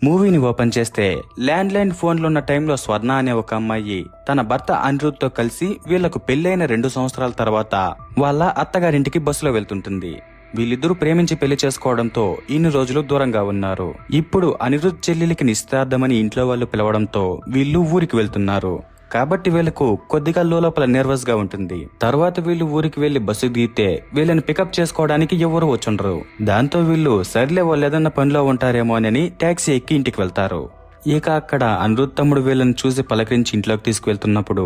మూవీని ఓపెన్ చేస్తే land line ఫోన్లో ఉన్న టైంలో స్వర్ణ అనే ఒక అమ్మాయి తన భర్త అనిరుద్ తో కలిసి వీళ్లకు పెళ్లైన 2 సంవత్సరాల తర్వాత వాళ్ళ అత్తగారింటికి బస్సులో వెళ్తుంటుంది. వీళ్ళిద్దరూ ప్రేమించి పెళ్లి చేసుకోవడంతో ఇన్ని రోజులు దూరంగా ఉన్నారు. ఇప్పుడు అనిరుద్ చెల్లెలికి నిశ్చితార్థమని ఇంట్లో వాళ్ళు పిలవడంతో వీళ్ళు ఊరికి వెళ్తున్నారు. కాబట్టి వీళ్లకు కొద్దిగా లోపల నర్వస్ గా ఉంటుంది. తర్వాత వీళ్ళు ఊరికి వెళ్లి బస్సు దిగితే వీళ్ళని పికప్ చేసుకోవడానికి ఎవరు వచ్చుండరు. దాంతో వీళ్ళు సర్లే వాళ్ళు ఏదన్నా పనిలో ఉంటారేమో అని టాక్సీ ఎక్కి ఇంటికి వెళ్తారు. ఇక అక్కడ అనిరుద్ తమ్ముడు వీళ్ళని చూసి పలకరించి ఇంట్లోకి తీసుకువెళ్తున్నప్పుడు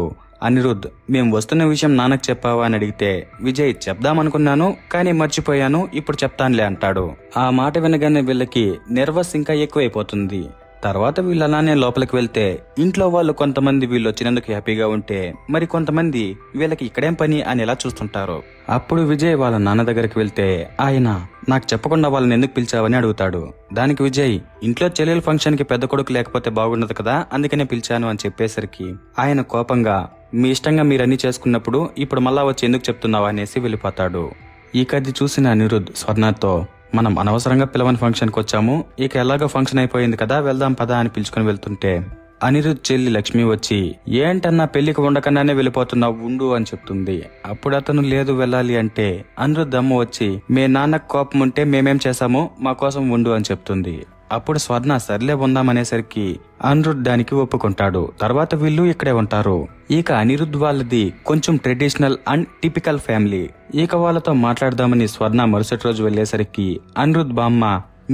అనిరుద్, మేము వస్తున్న విషయం నాన్నకు చెప్పావా అని అడిగితే విజయ్, చెప్దామనుకున్నాను కానీ మర్చిపోయాను, ఇప్పుడు చెప్తానులే అంటాడు. ఆ మాట వినగానే వీళ్ళకి నర్వస్ ఇంకా ఎక్కువైపోతుంది. తర్వాత వీళ్ళు అలానే లోపలికి వెళ్తే ఇంట్లో వాళ్ళు కొంతమంది వీళ్ళు వచ్చినందుకు హ్యాపీగా ఉంటే మరి కొంతమంది వీళ్ళకి ఇక్కడేం పని అని ఎలా చూస్తుంటారు. అప్పుడు విజయ్ వాళ్ళ నాన్న దగ్గరికి వెళ్తే ఆయన, నాకు చెప్పకుండా వాళ్ళని ఎందుకు పిలిచావని అడుగుతాడు. దానికి విజయ్, ఇంట్లో చెల్లెల ఫంక్షన్ కి పెద్ద కొడుకు లేకపోతే బాగుండదు కదా, అందుకనే పిలిచాను అని చెప్పేసరికి ఆయన కోపంగా, మీ ఇష్టంగా మీరన్నీ చేసుకున్నప్పుడు ఇప్పుడు మళ్ళా వచ్చి ఎందుకు చెప్తున్నావా అనేసి వెళ్ళిపోతాడు. ఈ కథ చూసిన అనిరుద్ స్వర్ణతో, మనం అనవసరంగా పిలవని ఫంక్షన్ కి వచ్చాము, ఇక ఎలాగో ఫంక్షన్ అయిపోయింది కదా, వెళ్దాం పదా అని పిలుచుకుని వెళ్తుంటే అనిరుద్ చెల్లి లక్ష్మి వచ్చి, ఏంటన్నా పెళ్లికి ఉండకన్నానే వెళ్ళిపోతున్నావు, ఉండు అని చెప్తుంది. అప్పుడు అతను లేదు వెళ్ళాలి అంటే అనిరుద్ అమ్మ వచ్చి, మీ నాన్నకు కోపం ఉంటే మేమేం చేశామో మా కోసం ఉండు అని చెప్తుంది. అప్పుడు స్వర్ణ సర్లే ఉందామనేసరికి అనిరుద్ దానికి ఒప్పుకుంటాడు. తర్వాత వీళ్ళు ఇక్కడే ఉంటారు. ఇక అనిరుద్ వాళ్ళది కొంచెం ట్రెడిషనల్ అండ్ టిపికల్ ఫ్యామిలీ. ఇక వాళ్ళతో మాట్లాడదామని స్వర్ణ మరుసటి రోజు వెళ్లేసరికి అనిరుద్ బామ్మ,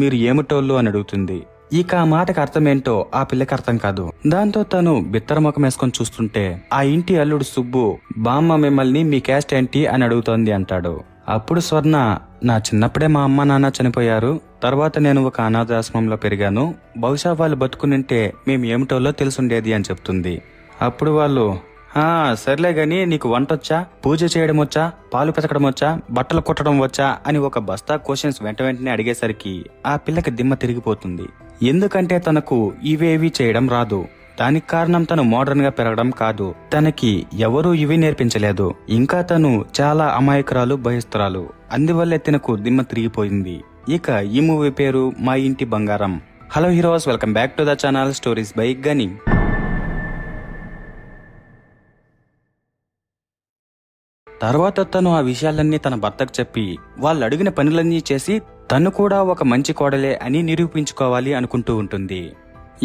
మీరు ఏమిటోళ్ళు అని అడుగుతుంది. ఇక ఆ మాటకు అర్థమేంటో ఆ పిల్లకి అర్థం కాదు. దాంతో తను బిత్తర ముఖం వేసుకొని చూస్తుంటే ఆ ఇంటి అల్లుడు సుబ్బు, బామ్మ మిమ్మల్ని మీ క్యాస్ట్ ఏంటి అని అడుగుతోంది అంటాడు. అప్పుడు స్వర్ణ, నా చిన్నప్పుడే మా అమ్మ నాన్న చనిపోయారు, తర్వాత నేను ఒక అనాథాశ్రమంలో పెరిగాను, బహుశా వాళ్ళు బతుకునింటే మేము ఏమిటోలో తెలుసుండేది అని చెప్తుంది. అప్పుడు వాళ్ళు, సర్లే గాని నీకు వంటొచ్చా, పూజ చేయడం వచ్చా, పాలు పెతకడం వచ్చా, బట్టలు కుట్టడం వచ్చా అని ఒక బస్తా క్వశ్చన్స్ వెంటనే అడిగేసరికి ఆ పిల్లకి దిమ్మ తిరిగిపోతుంది. ఎందుకంటే తనకు ఇవేవి చేయడం రాదు. దానికి కారణం తను మోడర్న్ గా పెరగడం కాదు, తనకి ఎవరూ ఇవి నేర్పించలేదు. ఇంకా తను చాలా అమాయకురాలు, భయస్తురాలు. అందువల్లే తనకు దిమ్మ తిరిగిపోయింది. ఇక ఈ మూవీ పేరు మా ఇంటి బంగారం. Hello heroes, welcome back to the channel stories by గని. తర్వాత తను ఆ విషయాలన్నీ తన భర్తకు చెప్పి వాళ్ళు అడిగిన పనులన్నీ చేసి తను కూడా ఒక మంచి కోడలే అని నిరూపించుకోవాలి అనుకుంటూ ఉంటుంది.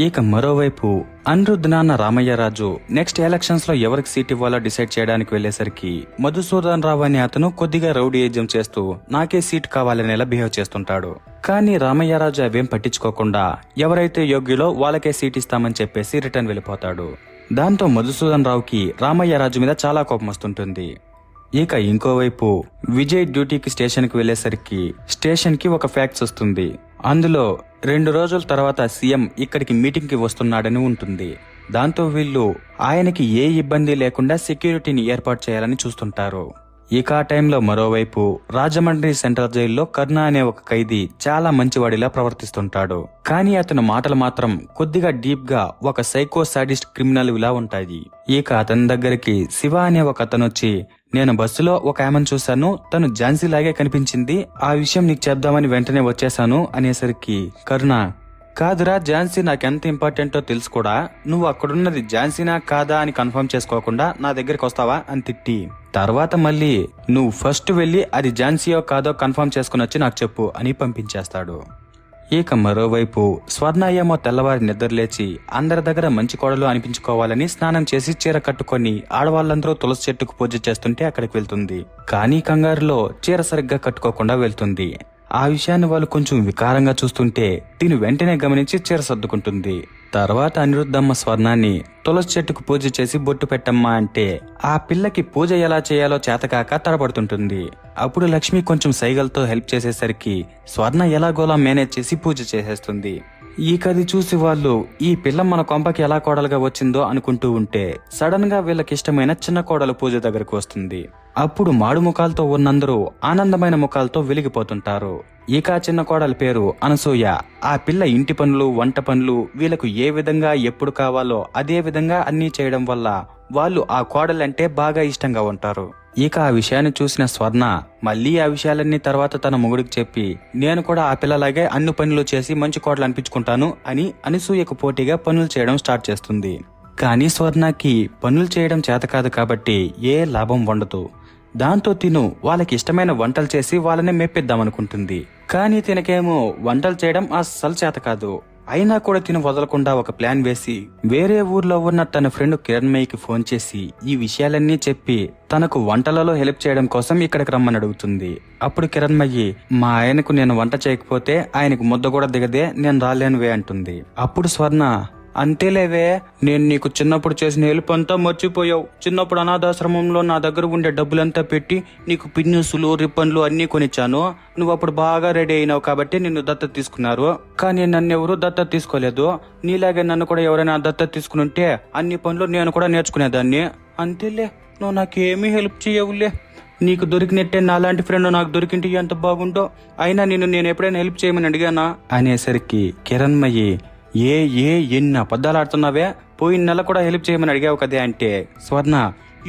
ఇక మరోవైపు అనిరుద్ నాన్న రామయ్యరాజు నెక్స్ట్ ఎలక్షన్స్ లో ఎవరికి సీట్ ఇవ్వాలో డిసైడ్ చేయడానికి వెళ్లేసరికి మధుసూదన్ రావు అనే అతను కొద్దిగా రౌడీయిజం చేస్తూ నాకే సీట్ కావాలనేలా బిహేవ్ చేస్తుంటాడు. కానీ రామయ్యరాజు అవేం పట్టించుకోకుండా ఎవరైతే యోగ్యులో వాళ్ళకే సీట్ ఇస్తామని చెప్పేసి రిటర్న్ వెళ్ళిపోతాడు. దాంతో మధుసూదన్ రావుకి రామయ్యరాజు మీద చాలా కోపం వస్తుంటుంది. ఇక ఇంకోవైపు విజయ్ డ్యూటీకి స్టేషన్ కి వెళ్లేసరికి స్టేషన్ కి ఒక ఫ్యాక్స్ వస్తుంది. అందులో 2 రోజుల తర్వాత సీఎం ఇక్కడికి మీటింగ్ కి వస్తున్నాడని ఉంటుంది. దాంతో వీళ్ళు ఆయనకి ఏ ఇబ్బంది లేకుండా సెక్యూరిటీని ఏర్పాటు చేయాలని చూస్తుంటారు. ఇక ఆ టైంలో మరోవైపు రాజమండ్రి సెంట్రల్ జైల్లో కర్ణ అనే ఒక ఖైదీ చాలా మంచివాడిలా ప్రవర్తిస్తుంటాడు. కానీ అతని మాటలు మాత్రం కొద్దిగా డీప్ గా ఒక సైకో సాడిస్ట్ క్రిమినల్ ఇలా ఉంటాయి. ఇక అతని దగ్గరికి శివ అనే ఒక అతను వచ్చి, నేను బస్సులో ఒక ఆమెను చూశాను, తను ఝాన్సీ లాగే కనిపించింది, ఆ విషయం నీకు చెప్దామని వెంటనే వచ్చేసాను అనేసరికి కరుణ, కాదురా, ఝాన్సీ నాకెంత ఇంపార్టెంటో తెలుసు కూడా, నువ్వు అక్కడున్నది ఝాన్సీనా కాదా అని కన్ఫర్మ్ చేసుకోకుండా నా దగ్గరికి వస్తావా అని తిట్టి, తర్వాత మళ్ళీ నువ్వు ఫస్ట్ వెళ్లి అది ఝాన్సీయో కాదో కన్ఫర్మ్ చేసుకుని వచ్చి నాకు చెప్పు అని పంపించేస్తాడు. ఇక మరోవైపు స్వర్ణ ఏమో తెల్లవారి నిద్రలేచి అందరి దగ్గర మంచి కోడలు అనిపించుకోవాలని స్నానం చేసి చీర కట్టుకొని ఆడవాళ్ళందరూ తులసి చెట్టుకు పూజ చేస్తుంటే అక్కడికి వెళ్తుంది. కానీ కంగారులో చీర సరిగ్గా కట్టుకోకుండా వెళ్తుంది. ఆ విషయాన్ని వాళ్ళు కొంచెం వికారంగా చూస్తుంటే దీని వెంటనే గమనించి చీర సర్దుకుంటుంది. తర్వాత అనిరుద్ధమ్మ స్వర్ణాన్ని తులసి చెట్టుకు పూజ చేసి బొట్టు పెట్టమ్మా అంటే ఆ పిల్లకి పూజ ఎలా చేయాలో చేతకాక తడబడుతుంటుంది. అప్పుడు లక్ష్మి కొంచెం సైగలతో హెల్ప్ చేసేసరికి స్వర్ణ ఎలాగోలా మేనేజ్ చేసి పూజ చేసేస్తుంది. ఈ కథ చూసి వాళ్ళు ఈ పిల్ల మన కొంపకి ఎలా కోడలుగా వచ్చిందో అనుకుంటూ ఉంటే సడన్ గా వీళ్ళకి ఇష్టమైన చిన్న కోడలు పూజ దగ్గరకు వస్తుంది. అప్పుడు మాడు ముఖాలతో ఉన్నందరూ ఆనందమైన ముఖాలతో వెలిగిపోతుంటారు. ఇక చిన్న కోడలి పేరు అనసూయ. ఆ పిల్ల ఇంటి పనులు, వంట పనులు వీళ్ళకు ఏ విధంగా ఎప్పుడు కావాలో అదే విధంగా అన్నీ చేయడం వల్ల వాళ్ళు ఆ కోడలంటే బాగా ఇష్టంగా ఉంటారు. ఇక ఆ విషయాన్ని చూసిన స్వర్ణ మళ్ళీ ఆ విషయాలన్నీ తర్వాత తన మొగుడికి చెప్పి, నేను కూడా ఆ పిల్లలాగే అన్ని పనులు చేసి మంచి కోడలు అనిపించుకుంటాను అని అనసూయకు పోటీగా పనులు చేయడం స్టార్ట్ చేస్తుంది. కానీ స్వర్ణకి పనులు చేయడం చేత కాదు కాబట్టి ఏ లాభం ఉండదు. దాంతో తిను వాళ్ళకి ఇష్టమైన వంటలు చేసి వాళ్ళని మెప్పిద్దామనుకుంటుంది. కానీ తినకేమో వంటలు చేయడం అస్సలు చేత కాదు. అయినా కూడా తిను వదలకుండా ఒక ప్లాన్ వేసి వేరే ఊర్లో ఉన్న తన ఫ్రెండ్ కిరణ్మయ్యకి ఫోన్ చేసి ఈ విషయాలన్నీ చెప్పి తనకు వంటలలో హెల్ప్ చేయడం కోసం ఇక్కడికి రమ్మని అడుగుతుంది. అప్పుడు కిరణ్మయ్యి, మా ఆయనకు నేను వంట చేయకపోతే ఆయనకు ముద్ద కూడా దిగదే, నేను రాలేనువే అంటుంది. అప్పుడు స్వర్ణ, అంతేలేవే, నేను నీకు చిన్నప్పుడు చేసిన హెల్ప్ అంతా మర్చిపోయావు. చిన్నప్పుడు అనాథాశ్రమంలో నా దగ్గర ఉండే డబ్బులంతా పెట్టి నీకు పిన్నుసులు, రిబ్బన్లు అన్నీ కొనిచ్చాను. నువ్వు అప్పుడు బాగా రెడీ అయినావు కాబట్టి నిన్ను దత్తత తీసుకున్నారు. కానీ నన్ను ఎవరు దత్తత తీసుకోలేదు. నీలాగే నన్ను కూడా ఎవరైనా దత్తత తీసుకుని ఉంటే అన్ని పనులు నేను కూడా నేర్చుకునేదాన్ని. అంతేలే, నువ్వు నాకేమీ హెల్ప్ చేయవులే. నీకు దొరికినట్టే నాలాంటి ఫ్రెండ్ నాకు దొరికింటే ఎంత బాగుంటో. అయినా నేను ఎప్పుడైనా హెల్ప్ చేయమని అడిగానా అనేసరికి కిరణ్మయ్యి, ఎన్ని అబద్ధాలు ఆడుతున్నావే, పోయిన నెల కూడా హెల్ప్ చేయమని అడిగావు కదే అంటే స్వర్ణ,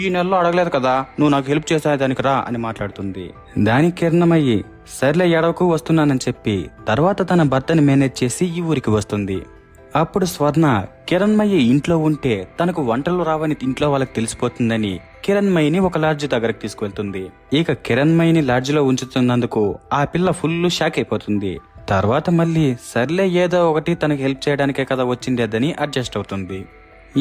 ఈ నెలలో అడగలేదు కదా, నువ్వు నాకు హెల్ప్ చేసేదానికి రా అని మాట్లాడుతుంది. దానికి కిరణమయ్యి, సర్లే ఎడవకు వస్తున్నానని చెప్పి తర్వాత తన భర్తని మేనేజ్ చేసి ఈ ఊరికి వస్తుంది. అప్పుడు స్వర్ణ కిరణ్మయ్యి ఇంట్లో ఉంటే తనకు వంటలు రావని ఇంట్లో వాళ్ళకి తెలిసిపోతుందని కిరణ్మయ్యని ఒక లాడ్జ్ దగ్గరకు తీసుకువెళ్తుంది. ఇక కిరణ్మయ్యని లాడ్జిలో ఉంచుతున్నందుకు ఆ పిల్ల ఫుల్ షాక్ అయిపోతుంది. తర్వాత మళ్ళీ సర్లే ఏదో ఒకటి తనకి హెల్ప్ చేయడానికే కదా వచ్చిందేదని అడ్జస్ట్ అవుతుంది.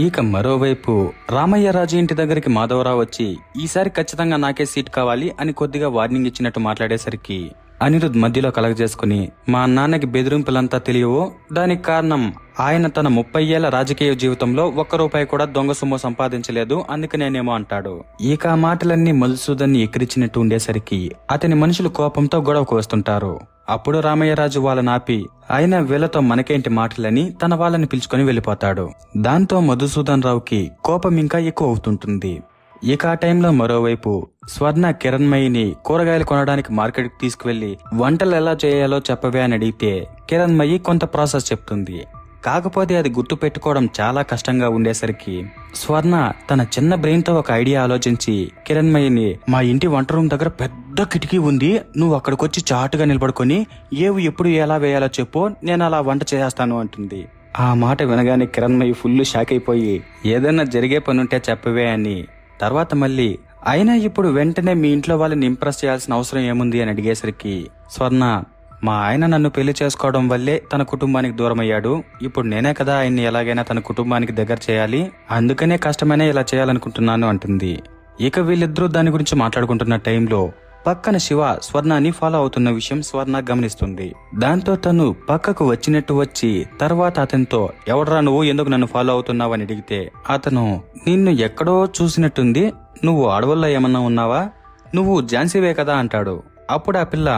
ఇక మరోవైపు రామయ్యరాజు ఇంటి దగ్గరికి మాధవరావు వచ్చి ఈసారి ఖచ్చితంగా నాకే సీట్ కావాలి అని కొద్దిగా వార్నింగ్ ఇచ్చినట్టు మాట్లాడేసరికి అనిరుద్ మధ్యలో కలగజేసుకుని, మా నాన్నకి బెదిరింపులంతా తెలియవు, దానికి కారణం ఆయన తన 30 ఏళ్ల రాజకీయ జీవితంలో ₹1 కూడా దొంగ సొమ్ము సంపాదించలేదు, అందుకనేనేమో అంటాడు. ఇక ఆ మాటలన్నీ మధుసూదన్ని ఎక్కిరించినట్టు ఉండేసరికి అతని మనుషులు కోపంతో గొడవకు వస్తుంటారు. అప్పుడు రామయ్యరాజు వాళ్ళని ఆపి, ఆయన వీళ్లతో మనకేంటి మాటలని తన వాళ్ళని పిలుచుకొని వెళ్లిపోతాడు. దాంతో మధుసూదన్ రావుకి కోపం ఇంకా ఎక్కువ అవుతుంటుంది. ఇక ఆ టైంలో మరోవైపు స్వర్ణ కిరణ్మయిని కూరగాయలు కొనడానికి మార్కెట్ కి తీసుకువెళ్లి వంటలు ఎలా చేయాలో చెప్పవే అని అడిగితే కిరణ్మయి కొంత ప్రాసెస్ చెప్తుంది. కాకపోతే అది గుర్తు పెట్టుకోవడం చాలా కష్టంగా ఉండేసరికి స్వర్ణ తన చిన్న బ్రెయిన్ తో ఒక ఐడియా ఆలోచించి కిరణ్మయిని, మా ఇంటి వంట రూమ్ దగ్గర పెద్ద కిటికీ ఉంది, నువ్వు అక్కడికొచ్చి చాటుగా నిలబడుకొని ఏవి ఎప్పుడు ఎలా వేయాలో చెప్పు, నేను అలా వంట చేస్తాను అంటుంది. ఆ మాట వినగానే కిరణ్మయి ఫుల్ షాక్ అయిపోయి, ఏదైనా జరిగే పనుంటే చెప్పవే అని తర్వాత మళ్ళీ, అయినా ఇప్పుడు వెంటనే మీ ఇంట్లో వాళ్ళని ఇంప్రెస్ చేయాల్సిన అవసరం ఏముంది అని అడిగేసరికి స్వర్ణ, మా ఆయన నన్ను పెళ్లి చేసుకోవడం వల్లే తన కుటుంబానికి దూరం అయ్యాడు, ఇప్పుడు నేనే కదా ఆయన్ని ఎలాగైనా తన కుటుంబానికి దగ్గర చేయాలి, అందుకనే కష్టమైనా ఇలా చేయాలనుకుంటున్నాను అంటుంది. ఇక వీళ్ళిద్దరూ దాని గురించి మాట్లాడుకుంటున్న టైంలో పక్కన శివ స్వర్ణాన్ని ఫాలో అవుతున్న విషయం స్వర్ణ గమనిస్తుంది. దాంతో తను పక్కకు వచ్చినట్టు వచ్చి తర్వాత అతనితో, ఎవడరా నువ్వు, ఎందుకు నన్ను ఫాలో అవుతున్నావు అని అడిగితే అతను, నిన్ను ఎక్కడో చూసినట్టుంది, నువ్వు అడవుల్లో ఏమన్నా ఉన్నావా, నువ్వు ఝాన్సీవే కదా అంటాడు. అప్పుడు ఆ పిల్ల,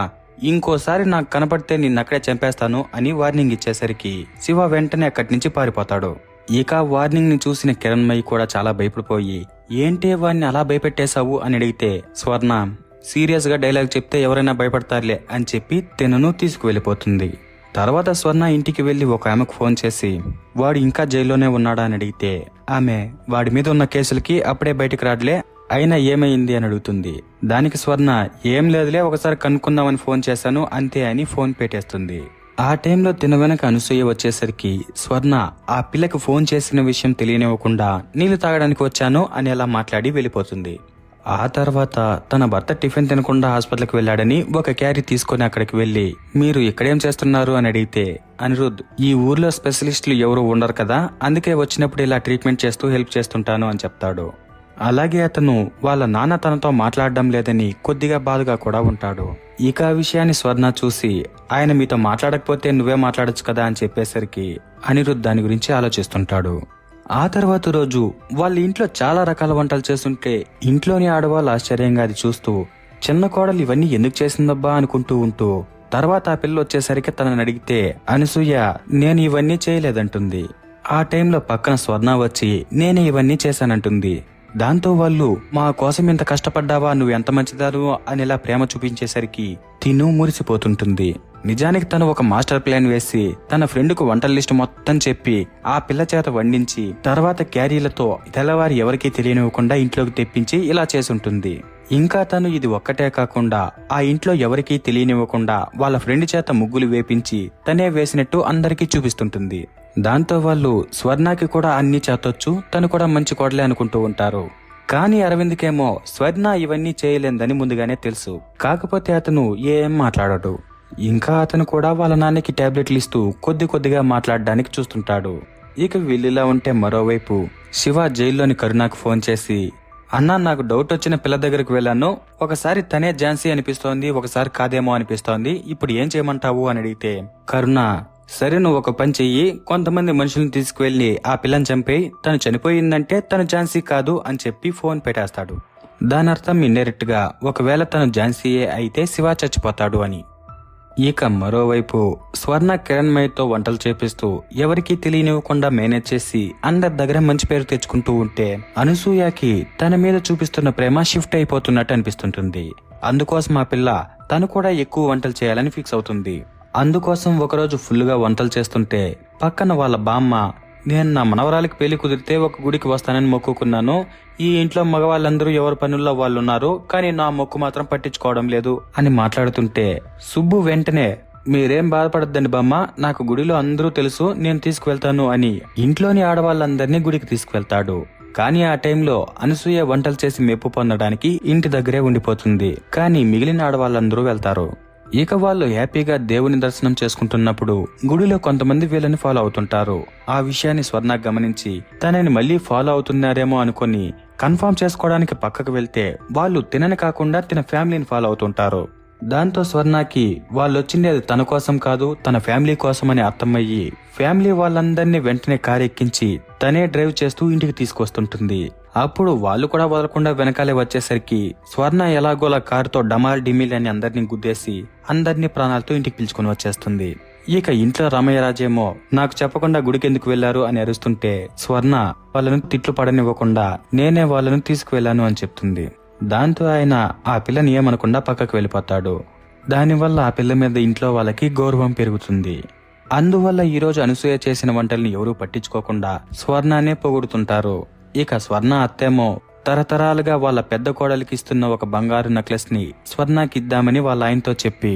ఇంకోసారి నాకు కనపడితే నిన్నక్కడే చంపేస్తాను అని వార్నింగ్ ఇచ్చేసరికి శివ వెంటనే అక్కడి నుంచి పారిపోతాడు. ఇక వార్నింగ్ ని చూసిన కిరణ్మయి కూడా చాలా భయపడిపోయి, ఏంటే వాడిని అలా భయపెట్టేశావు అని అడిగితే స్వర్ణ, సీరియస్ గా డైలాగ్ చెప్తే ఎవరైనా భయపడతారులే అని చెప్పి తనను తీసుకువెళ్లిపోతుంది. తర్వాత స్వర్ణ ఇంటికి వెళ్లి ఒక ఆమెకు ఫోన్ చేసి వాడు ఇంకా జైల్లోనే ఉన్నాడా అని అడిగితే ఆమె వాడి మీద ఉన్న కేసులకి అప్పుడే బయటకు రాడలే, అయినా ఏమైంది అని అడుగుతుంది. దానికి స్వర్ణ, ఏం లేదులే, ఒకసారి కనుక్కుందామని ఫోన్ చేశాను అంతే అని ఫోన్ పెట్టేస్తుంది. ఆ టైంలో తిన వెనక అనసూయ వచ్చేసరికి స్వర్ణ ఆ పిల్లకి ఫోన్ చేసిన విషయం తెలియనివ్వకుండా నీళ్లు తాగడానికి వచ్చాను అని అలా మాట్లాడి వెళ్ళిపోతుంది. ఆ తర్వాత తన భర్త టిఫిన్ తినకుండా హాస్పిటల్కి వెళ్లాడని ఒక క్యారీ తీసుకుని అక్కడికి వెళ్లి, మీరు ఇక్కడేం చేస్తున్నారు అని అడిగితే అనిరుద్, ఈ ఊర్లో స్పెషలిస్టులు ఎవరు ఉండరు కదా, అందుకే వచ్చినప్పుడు ఇలా ట్రీట్మెంట్ చేస్తూ హెల్ప్ చేస్తుంటాను అని చెప్తాడు. అలాగే అతను వాళ్ళ నాన్న తనతో మాట్లాడడం లేదని కొద్దిగా బాధగా కూడా ఉంటాడు. ఇక ఆ విషయాన్ని స్వర్ణ చూసి, ఆయన మీతో మాట్లాడకపోతే నువ్వే మాట్లాడొచ్చు కదా అని చెప్పేసరికి అనిరుద్ దాని గురించి ఆలోచిస్తుంటాడు. ఆ తర్వాత రోజు వాళ్ళ ఇంట్లో చాలా రకాల వంటలు చేస్తుంటే ఇంట్లోని ఆడవాళ్ళు ఆశ్చర్యంగా అది చూస్తూ, చిన్న కోడలు ఇవన్నీ ఎందుకు చేసిందబ్బా అనుకుంటూ ఉంటూ తర్వాత ఆ పిల్ల వచ్చేసరికి తనని అడిగితే అనసూయ, నేను ఇవన్నీ చేయలేదంటుంది. ఆ టైంలో పక్కన స్వర్ణ వచ్చి నేనే ఇవన్నీ చేశానంటుంది. దాంతో వాళ్ళు మా కోసం ఇంత కష్టపడ్డావా, నువ్వు ఎంత మంచిదారు అని ఇలా ప్రేమ చూపించేసరికి తిను మురిసిపోతుంటుంది. నిజానికి తను ఒక మాస్టర్ ప్లాన్ వేసి తన ఫ్రెండ్ కు వంటల లిస్టు మొత్తం చెప్పి ఆ పిల్ల చేత వండించి తర్వాత క్యారీలతో తెల్లవారి ఎవరికీ తెలియనివ్వకుండా ఇంట్లోకి తెప్పించి ఇలా చేసుంటుంది. ఇంకా తను ఇది ఒక్కటే కాకుండా ఆ ఇంట్లో ఎవరికీ తెలియనివ్వకుండా వాళ్ళ ఫ్రెండ్ చేత ముగ్గులు వేపించి తనే వేసినట్టు అందరికీ చూపిస్తుంటుంది. దాంతో వాళ్ళు స్వర్ణకి కూడా అన్ని చేతొచ్చు, తను కూడా మంచి కోడలే అనుకుంటూ ఉంటారు. కానీ అరవింద్కేమో స్వర్ణ ఇవన్నీ చేయలేదని ముందుగానే తెలుసు. కాకపోతే అతను ఏం మాట్లాడడు. ఇంకా అతను కూడా వాళ్ళ నాన్నకి టాబ్లెట్లు ఇస్తూ కొద్దిగా మాట్లాడడానికి చూస్తుంటాడు. ఇక వీళ్ళిలా ఉంటే మరోవైపు శివ జైల్లోని కరుణకు ఫోన్ చేసి, అన్నా నాకు డౌట్ వచ్చిన పిల్ల దగ్గరకు వెళ్ళాను, ఒకసారి తనే ఝాన్సీ అనిపిస్తోంది, ఒకసారి కాదేమో అనిపిస్తోంది, ఇప్పుడు ఏం చేయమంటావు అని అడిగితే కరుణ, సరే నువ్వు ఒక పని చెయ్యి, కొంతమంది మనుషులను తీసుకువెళ్లి ఆ పిల్లని చంపేయి, తను చనిపోయిందంటే తను ఝాన్సీ కాదు అని చెప్పి ఫోన్ పెట్టేస్తాడు. దాని అర్థం ఇండైరెక్ట్ గా ఒకవేళ తను ఝాన్సీయే అయితే శివ చచ్చిపోతాడు అని. ఇక మరోవైపు స్వర్ణ కిరణ్మయ్యతో వంటలు చేపిస్తూ ఎవరికీ తెలియనివ్వకుండా మేనేజ్ చేసి అందరి దగ్గర మంచి పేరు తెచ్చుకుంటూ ఉంటే అనసూయకి తన మీద చూపిస్తున్న ప్రేమ షిఫ్ట్ అయిపోతున్నట్టు అనిపిస్తుంటుంది. అందుకోసం ఆ పిల్ల తను కూడా ఎక్కువ వంటలు చేయాలని ఫిక్స్ అవుతుంది. అందుకోసం ఒకరోజు ఫుల్గా వంటలు చేస్తుంటే పక్కన వాళ్ళ బామ్మ, నేను నా మనవరాలికి పెళ్లి కుదిరితే ఒక గుడికి వస్తానని మొక్కుకున్నాను, ఈ ఇంట్లో మగవాళ్ళందరూ ఎవరి పనుల్లో వాళ్ళున్నారు, కానీ నా మొక్కు మాత్రం పట్టించుకోవడం లేదు అని మాట్లాడుతుంటే సుబ్బు వెంటనే, మీరేం బాధపడద్దండి బామ్మ, నాకు గుడిలో అందరూ తెలుసు, నేను తీసుకువెళ్తాను అని ఇంట్లోని ఆడవాళ్ళందరినీ గుడికి తీసుకువెళ్తాడు. కానీ ఆ టైంలో అనసూయ వంటలు చేసి మెప్పు పొందడానికి ఇంటి దగ్గరే ఉండిపోతుంది. కానీ మిగిలిన ఆడవాళ్ళందరూ వెళ్తారు. ఇక వాళ్ళు హ్యాపీగా దేవుని దర్శనం చేసుకుంటున్నప్పుడు గుడిలో కొంతమంది వీళ్ళని ఫాలో అవుతుంటారు. ఆ విషయాన్ని స్వర్ణ గమనించి తనని మళ్ళీ ఫాలో అవుతున్నారేమో అనుకుని కన్ఫర్మ్ చేసుకోవడానికి పక్కకు వెళ్తే వాళ్ళు తినని కాకుండా తన ఫ్యామిలీని ఫాలో అవుతుంటారు. దాంతో స్వర్ణకి వాళ్ళొచ్చింది తన కోసం కాదు, తన ఫ్యామిలీ కోసం అని అర్థమయ్యి ఫ్యామిలీ వాళ్ళందరినీ వెంటనే కారు ఎక్కించి తనే డ్రైవ్ చేస్తూ ఇంటికి తీసుకొస్తుంటుంది. అప్పుడు వాళ్ళు కూడా వదలకుండా వెనకాలే వచ్చేసరికి స్వర్ణ ఎలాగోలా కారుతో డమాల్ డిమిల్ అని అందరినీ గుద్దేసి అందరినీ ప్రాణాలతో ఇంటికి పిలుచుకుని వచ్చేస్తుంది. ఇక ఇంట్లో రామయ్యరాజేమో నాకు చెప్పకుండా గుడికి ఎందుకు వెళ్లారు అని అరుస్తుంటే స్వర్ణ వాళ్ళను తిట్లు పడనివ్వకుండా నేనే వాళ్ళను తీసుకువెళ్లాను అని చెప్తుంది. దాంతో ఆయన ఆ పిల్లని ఏమనకుండా పక్కకు వెళ్ళిపోతాడు. దానివల్ల ఆ పిల్ల మీద ఇంట్లో వాళ్ళకి గౌరవం పెరుగుతుంది. అందువల్ల ఈరోజు అనసూయ చేసిన వంటల్ని ఎవరూ పట్టించుకోకుండా స్వర్ణనే పొగుడుతుంటారు. ఇక స్వర్ణ అత్తేమో తరతరాలుగా వాళ్ళ పెద్ద కోడలికి ఇస్తున్న ఒక బంగారు నెక్లెస్ ని స్వర్ణకి ఇద్దామని వాళ్ళ ఆయనతో చెప్పి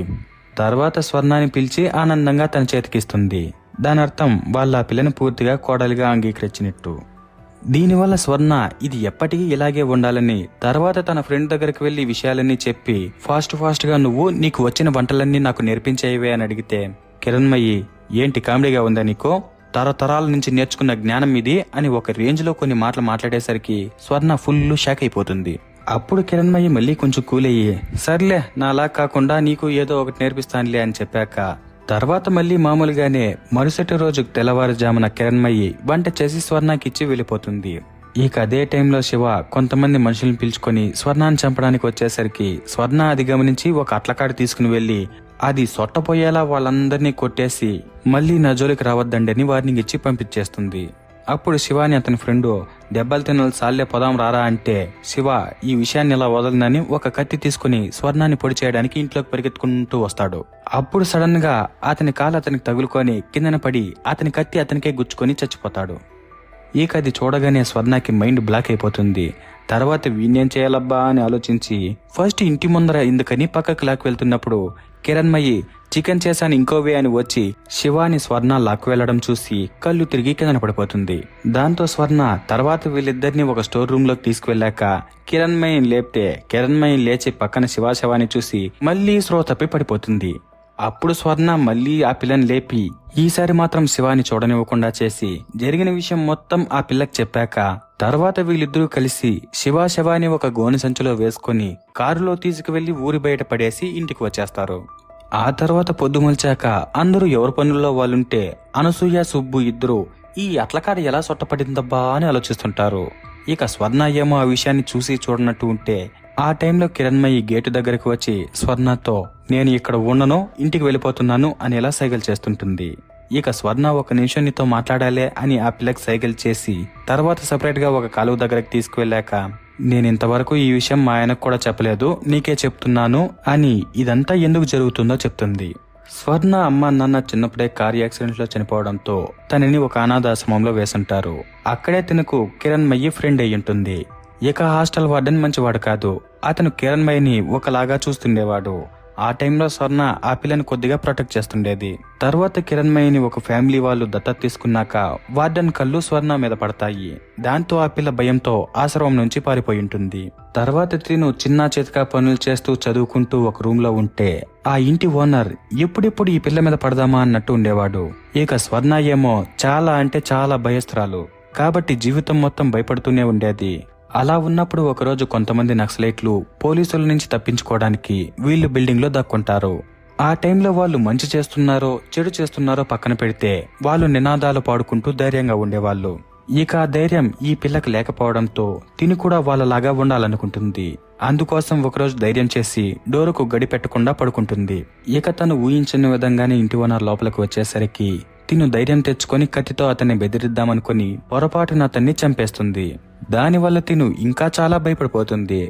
తర్వాత స్వర్ణాన్ని పిలిచి ఆనందంగా తన చేతికిస్తుంది. దాని అర్థం వాళ్ళ ఆ పిల్లని పూర్తిగా కోడలిగా అంగీకరించినట్టు. దీనివల్ల స్వర్ణ ఇది ఎప్పటికీ ఇలాగే ఉండాలని తర్వాత తన ఫ్రెండ్ దగ్గరికి వెళ్లి విషయాలన్నీ చెప్పి ఫాస్ట్ గా నువ్వు నీకు వచ్చిన వంటలన్నీ నాకు నేర్పించేవే అని అడిగితే కిరణ్మయ్యి, ఏంటి కామెడీగా ఉందా నీకు, తరతరాల నుంచి నేర్చుకున్న జ్ఞానం ఇది అని ఒక రేంజ్ లో కొన్ని మాటలు మాట్లాడేసరికి స్వర్ణ ఫుల్ షాక్ అయిపోతుంది. అప్పుడు కిరణ్మయ్యి మళ్ళీ కొంచెం కూల్ అయ్యి, సర్లే నాలా కాకుండా నీకు ఏదో ఒకటి నేర్పిస్తానులే అని చెప్పాక తర్వాత మళ్ళీ మామూలుగానే మరుసటి రోజు తెల్లవారుజామున కిరణ్మయ్యి వంట చేసి స్వర్ణకిచ్చి వెళ్ళిపోతుంది. ఇక అదే టైంలో శివ కొంతమంది మనుషులను పిలుచుకొని స్వర్ణాన్ని చంపడానికి వచ్చేసరికి స్వర్ణ అది గమనించి ఒక అట్లకాడు తీసుకుని వెళ్లి అది సొట్టపోయేలా వాళ్ళందరినీ కొట్టేసి మళ్లీ నా జోలికి రావద్దండని వార్నింగ్ ఇచ్చి పంపించేస్తుంది. అప్పుడు శివాని అతని ఫ్రెండు దెబ్బలు తిన్నలు సాల్లే పొదాం రారా అంటే శివ ఈ విషయాన్ని ఇలా వదలనని ఒక కత్తి తీసుకుని స్వర్ణాన్ని పొడి చేయడానికి ఇంట్లోకి పరిగెత్తుకుంటూ వస్తాడు. అప్పుడు సడన్ గా అతని కాలు అతనికి తగులుకొని కిందన పడి అతని కత్తి అతనికే గుచ్చుకొని చచ్చిపోతాడు. ఇక అది చూడగానే స్వర్ణకి మైండ్ బ్లాక్ అయిపోతుంది. తర్వాత వీణ్యేం చేయాలబ్బా అని ఆలోచించి ఫస్ట్ ఇంటి ముందర ఎందుకని పక్కకు లాక్ వెళ్తున్నప్పుడు కిరణ్మయ్యి చికెన్ చేశాను ఇంకోవే అని వచ్చి శివాని స్వర్ణ లాక్కు వెళ్లడం చూసి కళ్ళు తిరిగి కిందన పడిపోతుంది. దాంతో స్వర్ణ తర్వాత వీళ్ళిద్దరిని ఒక స్టోర్ రూమ్ లోకి తీసుకువెళ్లాక కిరణ్మయ్యని లేపితే కిరణ్మయ్యని లేచి పక్కన శివాని చూసి మళ్లీ స్రో తప్పి పడిపోతుంది. అప్పుడు స్వర్ణ మళ్లీ ఆ పిల్లని లేపి ఈసారి మాత్రం శివాని చూడనివ్వకుండా చేసి జరిగిన విషయం మొత్తం ఆ పిల్లకి చెప్పాక తర్వాత వీళ్ళిద్దరూ కలిసి శివాని ఒక గోనె సంచిలో వేసుకుని కారులో తీసుకువెళ్లి ఊరి బయట పడేసి ఇంటికి వచ్చేస్తారు. ఆ తర్వాత పొద్దుమొల్చాక అందరూ ఎవరి పనుల్లో వాళ్ళుంటే అనసూయ సుబ్బు ఇద్దరు ఈ అట్లకాడ ఎలా సొట్టపడిందబ్బా అని ఆలోచిస్తుంటారు. ఇక స్వర్ణ ఏమో ఆ విషయాన్ని చూసి చూడనట్టు ఉంటే ఆ టైంలో కిరణ్మయ్యి గేటు దగ్గరకు వచ్చి స్వర్ణతో నేను ఇక్కడ ఉండను ఇంటికి వెళ్ళిపోతున్నాను అని ఎలా సైగలు చేస్తుంటుంది. ఇక స్వర్ణ ఒక నిమిషం నీతో మాట్లాడాలే అని ఆ పిల్లకి సైకిల్ చేసి తర్వాత సపరేట్ గా ఒక కాలువ దగ్గరకు తీసుకువెళ్ళాక నేనింతవరకు ఈ విషయం మా ఆయనకు కూడా చెప్పలేదు, నీకే చెప్తున్నాను అని ఇదంతా ఎందుకు జరుగుతుందో చెప్తుంది. స్వర్ణ అమ్మ నాన్న చిన్నప్పుడే కార్ యాక్సిడెంట్ లో చనిపోవడంతో తనని ఒక అనాథాశ్రమంలో వేసుంటారు. అక్కడే తనకు కిరణ్మయి ఫ్రెండ్ అయి ఉంటుంది. ఇక హాస్టల్ వార్డెన్ మంచివాడు కాదు. అతను కిరణ్మయిని ఒకలాగా చూస్తుండేవాడు. ఆ టైంలో స్వర్ణ ఆ పిల్లని కొద్దిగా ప్రొటెక్ట్ చేస్తుండేది. తర్వాత కిరణ్మయిని ఒక ఫ్యామిలీ వాళ్ళు దత్తత తీసుకున్నాక వార్డెన్ కళ్ళు స్వర్ణ మీద పడతాయి. దాంతో ఆ పిల్ల భయంతో ఆశ్రమం నుంచి పారిపోయి ఉంటుంది. తర్వాత తిను చిన్న చితకా పనులు చేస్తూ చదువుకుంటూ ఒక రూమ్ లో ఉంటే ఆ ఇంటి ఓనర్ ఎప్పుడెప్పుడు ఈ పిల్ల మీద పడదామా అన్నట్టు ఉండేవాడు. ఇక స్వర్ణ ఏమో చాలా అంటే చాలా భయస్త్రాలు కాబట్టి జీవితం మొత్తం భయపడుతూనే ఉండేది. అలా ఉన్నప్పుడు ఒకరోజు కొంతమంది నక్సలైట్లు పోలీసుల నుంచి తప్పించుకోవడానికి వీళ్ళు బిల్డింగ్ లో దక్కుంటారు. ఆ టైంలో వాళ్ళు మంచి చేస్తున్నారో చెడు చేస్తున్నారో పక్కన పెడితే వాళ్ళు నినాదాలు పాడుకుంటూ ధైర్యంగా ఉండేవాళ్ళు. ఇక ఆ ధైర్యం ఈ పిల్లకి లేకపోవడంతో తిని కూడా వాళ్ళలాగా ఉండాలనుకుంటుంది. అందుకోసం ఒకరోజు ధైర్యం చేసి డోరుకు గడి పెట్టకుండా పడుకుంటుంది. ఇక తను ఊహించని విధంగానే ఇంటి ఓనర్ లోపలికి వచ్చేసరికి తిను ధైర్యం తెచ్చుకొని కత్తితో అతన్ని బెదిరిద్దామనుకుని పొరపాటున అతన్ని చంపేస్తుంది. దానివల్ల తిను ఇంకా చాలా భయపడిపోతుంది.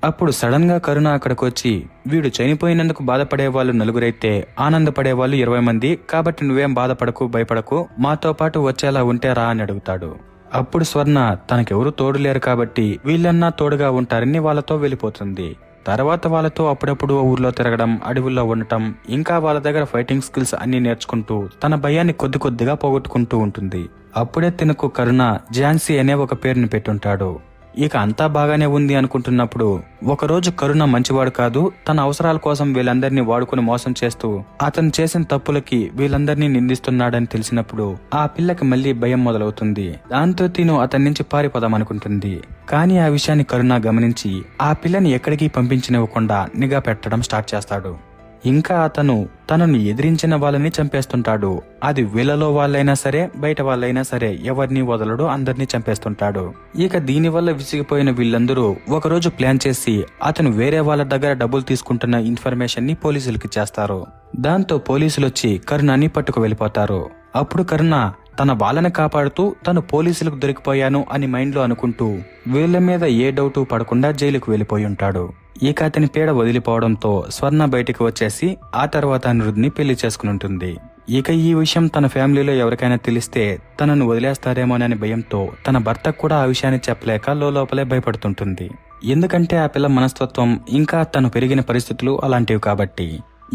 అప్పుడు సడన్ గా కరుణ అక్కడికి వచ్చి వీడు చనిపోయినందుకు బాధపడే వాళ్ళు 4 ఆనందపడే వాళ్ళు 20 మంది, కాబట్టి నువ్వేం బాధపడకు భయపడకు, మాతో పాటు వచ్చేలా ఉంటే రా అని అడుగుతాడు. అప్పుడు స్వర్ణ తనకెవరూ తోడు లేరు కాబట్టి వీళ్ళన్నా తోడుగా ఉంటారని వాళ్ళతో వెళ్ళిపోతుంది. తర్వాత వాళ్ళతో అప్పుడప్పుడు ఊర్లో తిరగడం, అడవుల్లో ఉండటం, ఇంకా వాళ్ళ దగ్గర ఫైటింగ్ స్కిల్స్ అన్ని నేర్చుకుంటూ తన భయాన్ని కొద్ది కొద్దిగా పోగొట్టుకుంటూ ఉంటుంది. అప్పుడే తినకు కరుణ ఝాన్సీ అనే ఒక పేరుని పెట్టుంటాడు. ఇక అంతా బాగానే ఉంది అనుకుంటున్నప్పుడు ఒకరోజు కరుణ మంచివాడు కాదు, తన అవసరాల కోసం వీళ్ళందరినీ వాడుకుని మోసం చేస్తూ అతను చేసిన తప్పులకి వీళ్ళందరినీ నిందిస్తున్నాడని తెలిసినప్పుడు ఆ పిల్లకి మళ్లీ భయం మొదలవుతుంది. దాంతో తిను అతని నుంచి పారిపోదామనుకుంటుంది. కానీ ఆ విషయాన్ని కరుణ గమనించి ఆ పిల్లని ఎక్కడికి పంపించనివ్వకుండా నిఘా పెట్టడం స్టార్ట్ చేస్తాడు. ఇంకా అతను తనను ఎదిరించిన వాళ్ళని చంపేస్తుంటాడు. అది వీళ్ళలో వాళ్ళైనా సరే బయట వాళ్ళైనా సరే ఎవరిని వదలడు, అందరినీ చంపేస్తుంటాడు. ఇక దీనివల్ల విసిగిపోయిన వీళ్ళందరూ ఒకరోజు ప్లాన్ చేసి అతను వేరే వాళ్ళ దగ్గర డబ్బులు తీసుకుంటున్న ఇన్ఫర్మేషన్ ని పోలీసులకి చేస్తారు. దాంతో పోలీసులు వచ్చి కరుణాని పట్టుకు వెళ్ళిపోతారు. అప్పుడు కరుణ తన వాళ్ళని కాపాడుతూ తను పోలీసులకు దొరికిపోయాను అని మైండ్ లో అనుకుంటూ వీళ్ళ మీద ఏ డౌటు పడకుండా జైలుకు వెళ్లిపోయి ఉంటాడు. ఇక అతని పీడ వదిలిపోవడంతో స్వర్ణ బయటికి వచ్చేసి ఆ తర్వాత అనిరుద్ని పెళ్లి చేసుకుని ఉంటుంది. ఇక ఈ విషయం తన ఫ్యామిలీలో ఎవరికైనా తెలిస్తే తనను వదిలేస్తారేమోనని భయంతో తన భర్తకు కూడా ఆ విషయాన్ని చెప్పలేక లోపలే భయపడుతుంటుంది. ఎందుకంటే ఆ పిల్ల మనస్తత్వం ఇంకా తను పెరిగిన పరిస్థితులు అలాంటివి కాబట్టి.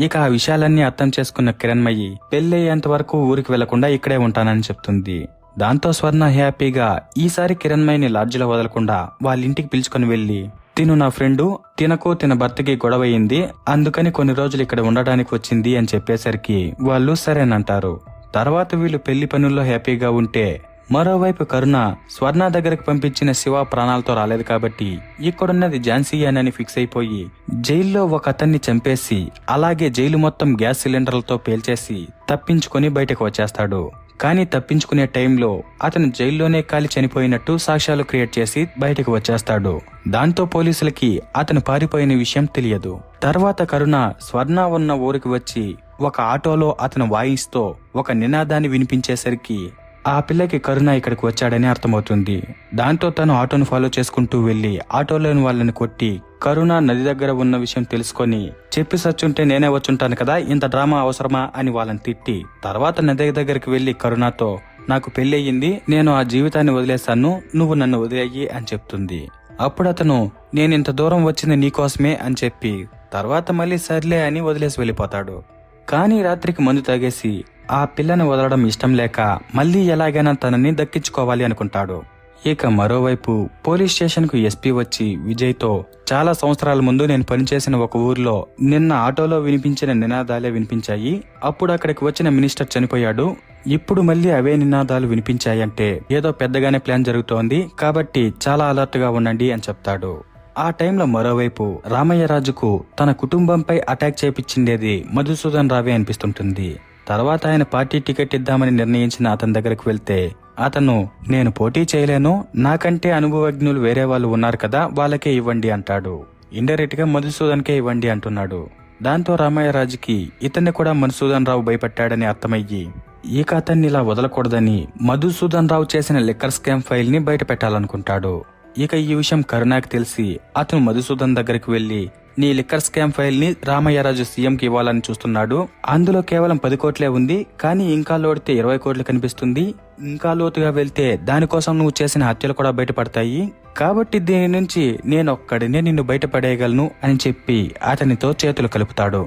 ఇక ఆ విషయాలన్నీ అర్థం చేసుకున్న కిరణ్మయి పెళ్లయ్యేంత వరకు ఊరికి వెళ్లకుండా ఇక్కడే ఉంటానని చెప్తుంది. దాంతో స్వర్ణ హ్యాపీగా ఈసారి కిరణ్మయిని లాడ్జిలో వదలకుండా వాళ్ళ ఇంటికి పిలుచుకుని వెళ్లి తిను నా ఫ్రెండు, తినకు తిన భర్తకి గొడవయింది, అందుకని కొన్ని రోజులు ఇక్కడ ఉండడానికి వచ్చింది అని చెప్పేసరికి వాళ్ళు సరేనంటారు. తర్వాత వీళ్ళు పెళ్లి పనుల్లో హ్యాపీగా ఉంటే మరోవైపు కరుణ స్వర్ణ దగ్గరకు పంపించిన శివ ప్రాణాలతో రాలేదు కాబట్టి ఇక్కడున్నది ఝాన్సీ అని ఫిక్స్ అయిపోయి జైల్లో ఒక అతన్ని చంపేసి అలాగే జైలు మొత్తం గ్యాస్ సిలిండర్లతో పేల్చేసి తప్పించుకొని బయటకు వచ్చేస్తాడు. కానీ తప్పించుకునే టైంలో అతను జైల్లోనే కాలి చనిపోయినట్టు సాక్ష్యాలు క్రియేట్ చేసి బయటకు వచ్చేస్తాడు. దాంతో పోలీసులకి అతను పారిపోయిన విషయం తెలియదు. తర్వాత కరుణ స్వర్ణ ఉన్న ఊరికి వచ్చి ఒక ఆటోలో అతను వాయిస్తో ఒక నినాదాన్ని వినిపించేసరికి ఆ పిల్లకి కరుణ ఇక్కడికి వచ్చాడని అర్థమవుతుంది. దాంతో తను ఆటోను ఫాలో చేసుకుంటూ వెళ్లి ఆటోలోని వాళ్ళని కొట్టి కరుణ నది దగ్గర ఉన్న విషయం తెలుసుకొని చెప్పి సచ్చుంటే నేనే వచ్చుంటాను కదా, ఇంత డ్రామా అవసరమా అని వాళ్ళని తిట్టి తర్వాత నది దగ్గరికి వెళ్లి కరుణతో నాకు పెళ్ళయ్యింది, నేను ఆ జీవితాన్ని వదిలేస్తాను, నువ్వు నన్ను వదిలేయి అని చెప్తుంది. అప్పుడు అతను నేనింత దూరం వచ్చింది నీకోసమే అని చెప్పి తర్వాత మళ్ళీ సర్లే అని వదిలేసి వెళ్ళిపోతాడు. కానీ రాత్రికి మందు తాగేసి ఆ పిల్లని వదలడం ఇష్టం లేక మళ్లీ ఎలాగైనా తనని దక్కించుకోవాలి అనుకుంటాడు. ఇక మరోవైపు పోలీస్ స్టేషన్ కు ఎస్పీ వచ్చి విజయ్తో చాలా సంవత్సరాల ముందు నేను పనిచేసిన ఒక ఊర్లో నిన్న ఆటోలో వినిపించిన నినాదాలే వినిపించాయి, అప్పుడు అక్కడికి వచ్చిన మినిస్టర్ చనిపోయాడు, ఇప్పుడు మళ్లీ అవే నినాదాలు వినిపించాయంటే ఏదో పెద్దగానే ప్లాన్ జరుగుతోంది, కాబట్టి చాలా అలర్ట్ గా ఉండండి అని చెప్తాడు. ఆ టైంలో మరోవైపు రామయ్యరాజుకు తన కుటుంబంపై అటాక్ చేపించిండేది మధుసూదన్ రావే అనిపిస్తుంటుంది. తర్వాత ఆయన పార్టీ టికెట్ ఇద్దామని నిర్ణయించిన అతని దగ్గరకు వెళ్తే అతను నేను పోటీ చేయలేను, నాకంటే అనుభవజ్ఞులు వేరే వాళ్ళు ఉన్నారు కదా, వాళ్ళకే ఇవ్వండి అంటాడు. ఇండైరెక్ట్ గా మధుసూదన్ కే ఇవ్వండి అంటున్నాడు. దాంతో రామయ్యరాజుకి ఇతన్ని కూడా మధుసూదన్ రావు భయపెట్టాడని అర్థమయ్యి ఇక అతన్ని ఇలా వదలకూడదని మధుసూదన్ రావు చేసిన లిక్కర్ స్కామ్ ఫైల్ ని బయట పెట్టాలనుకుంటాడు. ఇక ఈ విషయం కరుణాకి తెలిసి అతను మధుసూదన్ దగ్గరికి వెళ్లి, నీ లిక్కర్ స్కామ్ ఫైల్ ని రామయ్యరాజు సీఎంకి ఇవ్వాలని చూస్తున్నాడు. అందులో కేవలం 10 కోట్లే ఉంది, కానీ ఇంకా లోడితే 20 కోట్లు కనిపిస్తుంది. ఇంకా లోతుగా వెళ్తే దానికోసం నువ్వు చేసిన హత్యలు కూడా బయటపడతాయి. కాబట్టి దీని నుంచి నేనొక్కడినే నిన్ను బయటపడేయగలను అని చెప్పి అతనితో చేతులు కలుపుతాడు.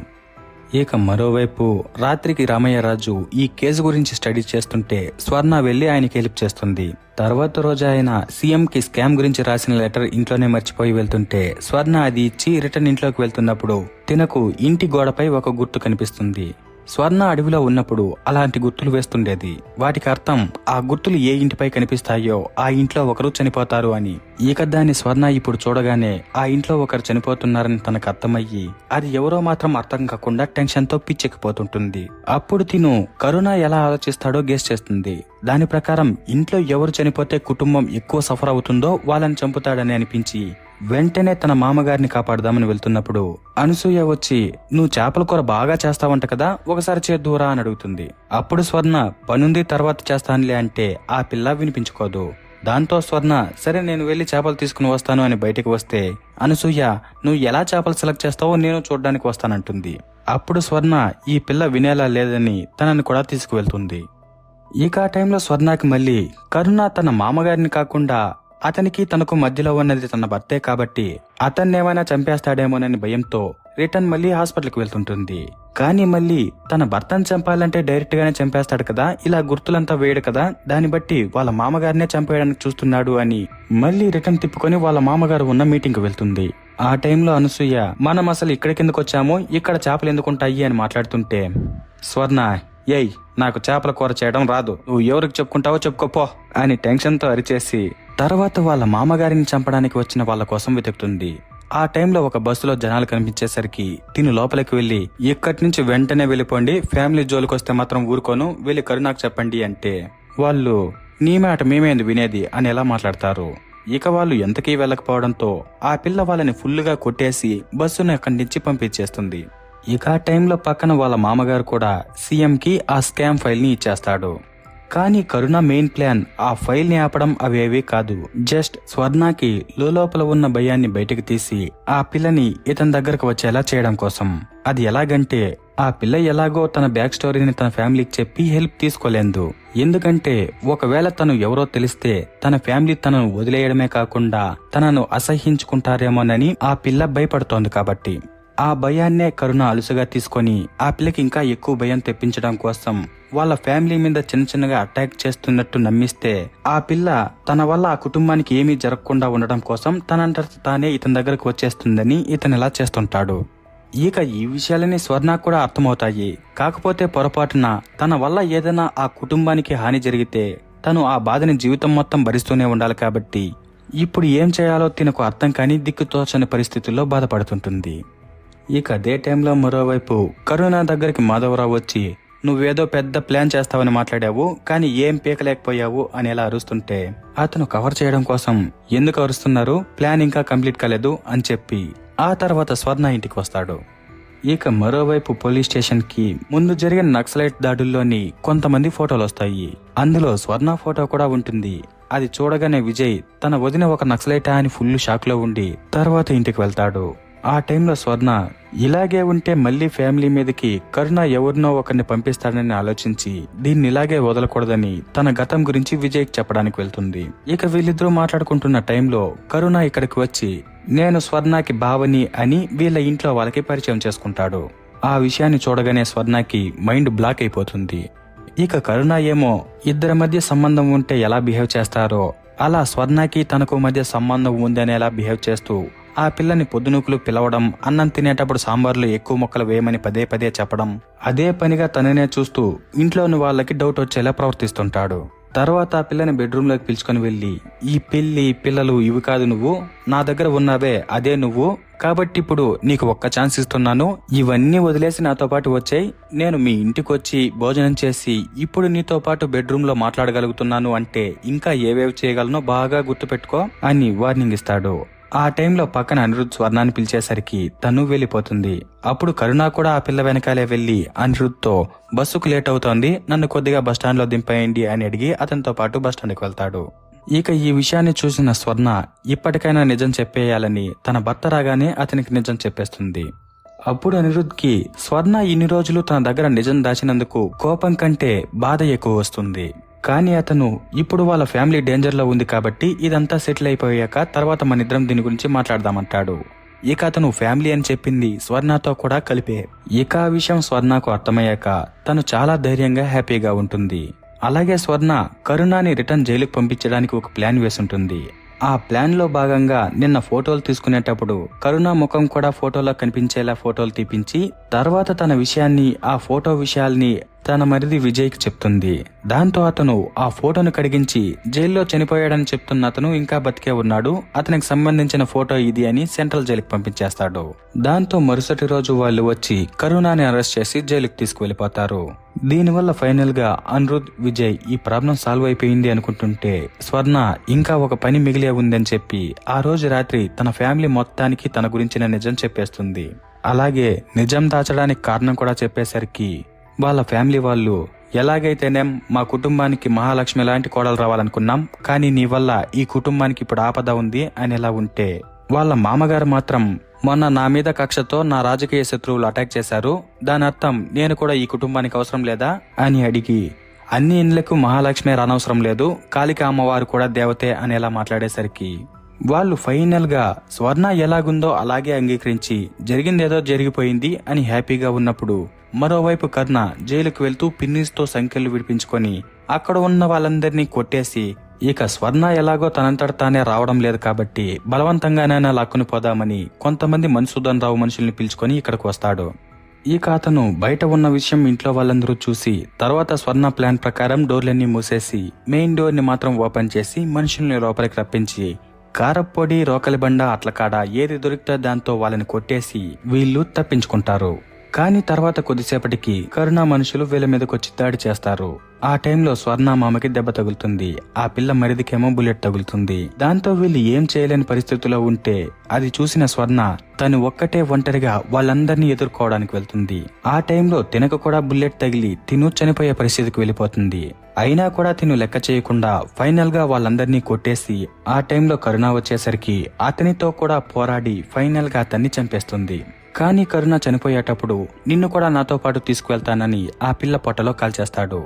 ఇక మరోవైపు రాత్రికి రామయ్యరాజు ఈ కేసు గురించి స్టడీ చేస్తుంటే స్వర్ణ వెళ్లి ఆయనకి హెల్ప్ చేస్తుంది. తర్వాత రోజు ఆయన సీఎం కి స్కామ్ గురించి రాసిన లెటర్ ఇంట్లోనే మర్చిపోయి వెళ్తుంటే స్వర్ణ అది ఇచ్చి రిటర్న్ ఇంట్లోకి వెళ్తున్నప్పుడు తినకు ఇంటి గోడపై ఒక గుర్తు కనిపిస్తుంది. స్వర్ణ అడవిలో ఉన్నప్పుడు అలాంటి గుర్తులు వేస్తుండేది. వాటికి అర్థం ఆ గుర్తులు ఏ ఇంటిపై కనిపిస్తాయో ఆ ఇంట్లో ఒకరు చనిపోతారు అని. ఇక దాన్ని స్వర్ణ ఇప్పుడు చూడగానే ఆ ఇంట్లో ఒకరు చనిపోతున్నారని తనకు అర్థమయ్యి అది ఎవరో మాత్రం అర్థం కాకుండా టెన్షన్ తో పిచ్చెక్కిపోతుంటుంది. అప్పుడు తిను కరుణ ఎలా ఆలోచిస్తాడో గెస్ చేస్తుంది. దాని ప్రకారం ఇంట్లో ఎవరు చనిపోతే కుటుంబం ఎక్కువ సఫర్ అవుతుందో వాళ్ళని చంపుతాడని అనిపించి వెంటనే తన మామగారిని కాపాడదామని వెళ్తున్నప్పుడు అనసూయ వచ్చి, నువ్వు చేపల కూర బాగా చేస్తావంట కదా, ఒకసారి చేద్దురా అని అడుగుతుంది. అప్పుడు స్వర్ణ పనుంది తర్వాత చేస్తానులే అంటే ఆ పిల్ల వినిపించుకోదు. దాంతో స్వర్ణ సరే నేను వెళ్లి చేపలు తీసుకుని వస్తాను అని బయటకు వస్తే అనసూయ నువ్వు ఎలా చేపలు సెలెక్ట్ చేస్తావో నేను చూడ్డానికి వస్తానంటుంది. అప్పుడు స్వర్ణ ఈ పిల్ల వినేలా లేదని తనని కూడా తీసుకువెళ్తుంది. ఇక ఆ టైంలో స్వర్ణకి మళ్ళీ కరుణ తన మామగారిని కాకుండా అతనికి తనకు మధ్యలో ఉన్నది తన భర్తే కాబట్టి అతన్నేమైనా చంపేస్తాడేమోనని భయంతో రిటర్న్ మళ్ళీ హాస్పిటల్కి వెళ్తుంటుంది. కానీ మళ్ళీ తన భర్తను చంపాలంటే డైరెక్ట్ గానే చంపేస్తాడు కదా, ఇలా గుర్తులంతా వేయడు కదా, దాన్ని బట్టి వాళ్ళ మామగారినే చంపేయడానికి చూస్తున్నాడు అని మళ్ళీ రిటర్న్ తిప్పుకొని వాళ్ళ మామగారు ఉన్న మీటింగ్ కి వెళ్తుంది. ఆ టైంలో అనసూయ మనం అసలు ఇక్కడ కిందకు వచ్చాము, ఇక్కడ చేపలు ఎందుకుంటాయి అని మాట్లాడుతుంటే స్వర్ణ ఏయ్ నాకు చేపల కూర చేయడం రాదు, నువ్వు ఎవరికి చెప్పుకుంటావో చెప్పుకోపో అని టెన్షన్ తో అరిచేసి తర్వాత వాళ్ళ మామగారిని చంపడానికి వచ్చిన వాళ్ళ కోసం వెతుకుతుంది. ఆ టైంలో ఒక బస్సులో జనాలు కనిపించేసరికి తిను లోపలికి వెళ్లి ఇక్కడి నుంచి వెంటనే వెళ్ళిపోండి, ఫ్యామిలీ జోలికొస్తే మాత్రం ఊరుకోను, వెళ్ళి కరుణాకు చెప్పండి అంటే వాళ్ళు నీ మాట మేమేంది వినేది అని ఎలా మాట్లాడతారు. ఇక వాళ్ళు ఎంతకీ వెళ్ళకపోవడంతో ఆ పిల్ల వాళ్ళని ఫుల్లుగా కొట్టేసి బస్సును అక్కడి నుంచి పంపించేస్తుంది. ఇక ఆ టైంలో పక్కన వాళ్ళ మామగారు కూడా సీఎం కి ఆ స్కామ్ ఫైల్ ని ఇచ్చేస్తాడు. కానీ కరుణ మెయిన్ ప్లాన్ ఆ ఫైల్ ని ఆపడం అవేవీ కాదు, జస్ట్ స్వర్ణకి లోపల ఉన్న భయాన్ని బయటకు తీసి ఆ పిల్లని ఇతని దగ్గరకు వచ్చేలా చేయడం కోసం. అది ఎలాగంటే ఆ పిల్ల ఎలాగో తన బ్యాక్ స్టోరీని తన ఫ్యామిలీకి చెప్పి హెల్ప్ తీసుకోలేదు. ఎందుకంటే ఒకవేళ తను ఎవరో తెలిస్తే తన ఫ్యామిలీ తనను వదిలేయడమే కాకుండా తనను అసహ్యించుకుంటారేమోనని ఆ పిల్ల భయపడుతోంది. కాబట్టి ఆ భయాన్నే కరుణ అలుసుగా తీసుకొని ఆ పిల్లకి ఇంకా ఎక్కువ భయం తెప్పించడం కోసం వాళ్ళ ఫ్యామిలీ మీద చిన్నగా అటాక్ చేస్తున్నట్టు నమ్మిస్తే ఆ పిల్ల తన వల్ల ఆ కుటుంబానికి ఏమీ జరగకుండా ఉండడం కోసం తనంతట తానే ఇతని దగ్గరకు వచ్చేస్తుందని ఇతను ఇలా చేస్తుంటాడు. ఇక ఈ విషయాలని స్వర్ణకు కూడా అర్థమవుతాయి. కాకపోతే పొరపాటున తన వల్ల ఏదైనా ఆ కుటుంబానికి హాని జరిగితే తను ఆ బాధని జీవితం మొత్తం భరిస్తూనే ఉండాలి. కాబట్టి ఇప్పుడు ఏం చేయాలో తినకు అర్థం కాని దిక్కుతోచని పరిస్థితుల్లో బాధపడుతుంటుంది. ఇక అదే టైంలో మరోవైపు కరుణ దగ్గరికి మాధవరావు వచ్చి నువ్వేదో పెద్ద ప్లాన్ చేస్తావని మాట్లాడావు, కానీ ఏం పీకలేకపోయావు అని ఎలా అరుస్తుంటే అతను కవర్ చేయడం కోసం ఎందుకు అరుస్తున్నారు, ప్లాన్ ఇంకా కంప్లీట్ కాలేదు అని చెప్పి ఆ తర్వాత స్వర్ణ ఇంటికి వస్తాడు. ఇక మరోవైపు పోలీస్ స్టేషన్ కి ముందు జరిగిన నక్సలైట్ దాడుల్లోని కొంతమంది ఫోటోలు వస్తాయి. అందులో స్వర్ణ ఫోటో కూడా ఉంటుంది. అది చూడగానే విజయ్ తన వదిన ఒక నక్సలైటా అని ఫుల్ షాక్ లో ఉండి తర్వాత ఇంటికి వెళ్తాడు. ఆ టైంలో స్వర్ణ ఇలాగే ఉంటే మళ్లీ ఫ్యామిలీ మీదకి కరుణ ఎవరినో ఒకరిని పంపిస్తాడని ఆలోచించి దీన్ని ఇలాగే వదలకూడదని తన గతం గురించి విజయ్కి చెప్పడానికి వెళ్తుంది. ఇక వీళ్ళిద్దరూ మాట్లాడుకుంటున్న టైంలో కరుణ ఇక్కడికి వచ్చి నేను స్వర్ణకి భావని అని వీళ్ళ ఇంట్లో వాళ్ళకి పరిచయం చేసుకుంటాడు. ఆ విషయాన్ని చూడగానే స్వర్ణకి మైండ్ బ్లాక్ అయిపోతుంది. ఇక కరుణ ఏమో ఇద్దరి మధ్య సంబంధం ఉంటే ఎలా బిహేవ్ చేస్తారో అలా స్వర్ణకి తనకు మధ్య సంబంధం ఉందని ఎలా బిహేవ్ చేస్తూ ఆ పిల్లని పొద్దునూకులు పిలవడం, అన్నం తినేటప్పుడు సాంబార్లో ఎక్కువ ముక్కలు వేయమని పదే పదే చెప్పడం, అదే పనిగా తననే చూస్తూ ఇంట్లోని వాళ్ళకి డౌట్ వచ్చేలా ప్రవర్తిస్తుంటాడు. తర్వాత ఆ పిల్లని బెడ్రూమ్ లోకి పిలుచుకొని వెళ్లి ఈ పెళ్లి పిల్లలు ఇవి కాదు, నువ్వు నా దగ్గర ఉన్నావే అదే నువ్వు, కాబట్టి ఇప్పుడు నీకు ఒక్క ఛాన్స్ ఇస్తున్నాను, ఇవన్నీ వదిలేసి నాతో పాటు వచ్చాయి, నేను మీ ఇంటికి వచ్చి భోజనం చేసి ఇప్పుడు నీతో పాటు బెడ్రూమ్ లో మాట్లాడగలుగుతున్నాను అంటే ఇంకా ఏవేవి చేయగలనో బాగా గుర్తుపెట్టుకో అని వార్నింగ్ ఇస్తాడు. ఆ టైంలో పక్కన అనిరుద్ స్వర్ణాన్ని పిలిచేసరికి తను వెళ్ళిపోతుంది. అప్పుడు కరుణ కూడా ఆ పిల్ల వెనకాలే వెళ్లి అనిరుద్తో బస్సుకు లేట్ అవుతోంది, నన్ను కొద్దిగా బస్టాండ్ లో దింపేయండి అని అడిగి అతనితో పాటు బస్టాండ్కి వెళ్తాడు. ఇక ఈ విషయాన్ని చూసిన స్వర్ణ ఇప్పటికైనా నిజం చెప్పేయాలని తన భర్త రాగానే అతనికి నిజం చెప్పేస్తుంది. అప్పుడు అనిరుద్కి స్వర్ణ ఇన్ని రోజులు తన దగ్గర నిజం దాచినందుకు కోపం కంటే బాధ ఎక్కువ వస్తుంది. కానీ అతను ఇప్పుడు వాళ్ళ ఫ్యామిలీ డేంజర్ లో ఉంది కాబట్టి ఇదంతా సెటిల్ అయిపోయాక తర్వాత మనిద్దరం దీని గురించి మాట్లాడదామంటాడు. ఇక అతను ఫ్యామిలీ అని చెప్పింది స్వర్ణతో కూడా కలిపే. ఇక ఆ విషయం స్వర్ణకు అర్థమయ్యాక తను చాలా ధైర్యంగా హ్యాపీగా ఉంటుంది. అలాగే స్వర్ణ కరుణాని రిటర్న్ జైలుకు పంపించడానికి ఒక ప్లాన్ వేసుంటుంది. ఆ ప్లాన్ లో భాగంగా నిన్న ఫోటోలు తీసుకునేటప్పుడు కరుణ ముఖం కూడా ఫోటోలో కనిపించేలా ఫోటోలు తీపించి తర్వాత తన విషయాన్ని ఆ ఫోటో విషయాల్ని తన మరిది విజయ్కి చెప్తుంది. దాంతో అతను ఆ ఫోటోను కడిగించి జైల్లో చనిపోయాడని చెప్తున్న అతను ఇంకా బతికే ఉన్నాడు, అతనికి సంబంధించిన ఫోటో ఇది అని సెంట్రల్ జైలుకి పంపించేస్తాడు. దాంతో మరుసటి రోజు వాళ్ళు వచ్చి కరుణాని అరెస్ట్ చేసి జైలుకి తీసుకువెళ్లిపోతారు. దీనివల్ల ఫైనల్ గా అనిరుద్ విజయ్ ఈ ప్రాబ్లం సాల్వ్ అయిపోయింది అనుకుంటుంటే స్వర్ణ ఇంకా ఒక పని మిగిలే ఉందని చెప్పి ఆ రోజు రాత్రి తన ఫ్యామిలీ మొత్తానికి తన గురించిన నిజం చెప్పేస్తుంది. అలాగే నిజం దాచడానికి కారణం కూడా చెప్పేసరికి వాళ్ళ ఫ్యామిలీ వాళ్ళు ఎలాగైతేనేం మా కుటుంబానికి మహాలక్ష్మి లాంటి కోడలు రావాలనుకున్నాం, కానీ నీ వల్ల ఈ కుటుంబానికి ఇప్పుడు ఆపద ఉంది అనేలా ఉంటే వాళ్ళ మామగారు మాత్రం మొన్న నా మీద కక్షతో నా రాజకీయ శత్రువులు అటాక్ చేశారు, దాని అర్థం నేను కూడా ఈ కుటుంబానికి అవసరం లేదా అని అడిగి అన్ని ఇండ్లకు మహాలక్ష్మి రానవసరం లేదు, కాళిక అమ్మవారు కూడా దేవతే అనేలా మాట్లాడేసరికి వాళ్ళు ఫైనల్ గా స్వర్ణ ఎలాగుందో అలాగే అంగీకరించి జరిగిందేదో జరిగిపోయింది అని హ్యాపీగా ఉన్నప్పుడు మరోవైపు కర్ణ జైలుకు వెళ్తూ పిన్నిస్తో సంఖ్యలు విడిపించుకొని అక్కడ ఉన్న వాళ్ళందరినీ కొట్టేసి ఇక స్వర్ణ ఎలాగో తనంతట తానే రావడం లేదు కాబట్టి బలవంతంగానైనా లాక్కుని పోదామని కొంతమంది మన్సూదన్ రావు మనుషుల్ని పిలుచుకొని ఇక్కడికి వస్తాడు. ఇక అతను బయట ఉన్న విషయం ఇంట్లో వాళ్ళందరూ చూసి తర్వాత స్వర్ణ ప్లాన్ ప్రకారం డోర్లన్నీ మూసేసి మెయిన్ డోర్ ని మాత్రం ఓపెన్ చేసి మనుషుల్ని లోపలికి రప్పించి కారప్పొడి, రోకలి బండ, అట్లకాడ ఏది దొరికితే దాంతో వాళ్ళని కొట్టేసి వీళ్ళు తప్పించుకుంటారు. కానీ తర్వాత కొద్దిసేపటికి కరుణ మనుషులు వీళ్ళ మీదకొచ్చి దాడి చేస్తారు. ఆ టైంలో స్వర్ణ మామకి దెబ్బ తగులుతుంది, ఆ పిల్ల మరిదికేమో బుల్లెట్ తగులుతుంది. దాంతో వీళ్ళు ఏం చేయలేని పరిస్థితిలో ఉంటే అది చూసిన స్వర్ణ తను ఒక్కటే ఒంటరిగా వాళ్ళందరినీ ఎదుర్కోవడానికి వెళ్తుంది. ఆ టైంలో తినకు కూడా బుల్లెట్ తగిలి తిను చనిపోయే పరిస్థితికి వెళ్ళిపోతుంది. అయినా కూడా తిను లెక్క చేయకుండా ఫైనల్ గా వాళ్ళందరినీ కొట్టేసి ఆ టైంలో కరుణ వచ్చేసరికి అతనితో కూడా పోరాడి ఫైనల్ గా అతన్ని చంపేస్తుంది. కానీ కరుణ చనిపోయేటప్పుడు నిన్ను కూడా నాతో పాటు తీసుకువెళ్తానని ఆ పిల్ల పొట్టలో కాల్చేస్తాడు.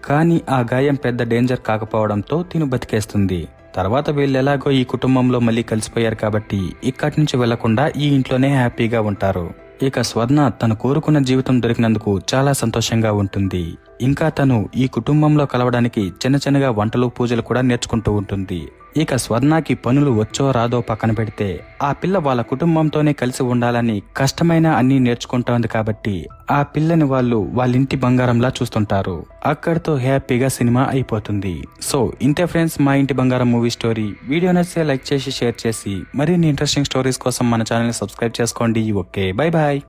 కానీ ఆ గాయం పెద్ద డేంజర్ కాకపోవడంతో తిను బతికేస్తుంది. తర్వాత వీళ్ళెలాగో ఈ కుటుంబంలో మళ్ళీ కలిసిపోయారు కాబట్టి ఇక్కడి నుంచి వెళ్లకుండా ఈ ఇంట్లోనే హ్యాపీగా ఉంటారు. ఇక స్వర్ణ తను కోరుకున్న జీవితం దొరికినందుకు చాలా సంతోషంగా ఉంటుంది. ఇంకా తను ఈ కుటుంబంలో కలవడానికి చిన్న చిన్నగా వంటలు, పూజలు కూడా నేర్చుకుంటూ ఉంటుంది. ఇక స్వర్ణకి పనులు వచ్చో రాదో పక్కన పెడితే ఆ పిల్ల వాళ్ళ కుటుంబంతోనే కలిసి ఉండాలని కష్టమైన అన్ని నేర్చుకుంటోంది కాబట్టి ఆ పిల్లని వాళ్ళు వాళ్ళింటి బంగారంలా చూస్తుంటారు. అక్కడితో హ్యాపీగా సినిమా అయిపోతుంది. సో ఇంతే ఫ్రెండ్స్, మా ఇంటి బంగారం మూవీ స్టోరీ. వీడియో నచ్చితే లైక్ చేసి షేర్ చేసి మరిన్ని ఇంట్రెస్టింగ్ స్టోరీస్ కోసం మన ఛానల్ ని సబ్స్క్రైబ్ చేసుకోండి. Okay, bye bye.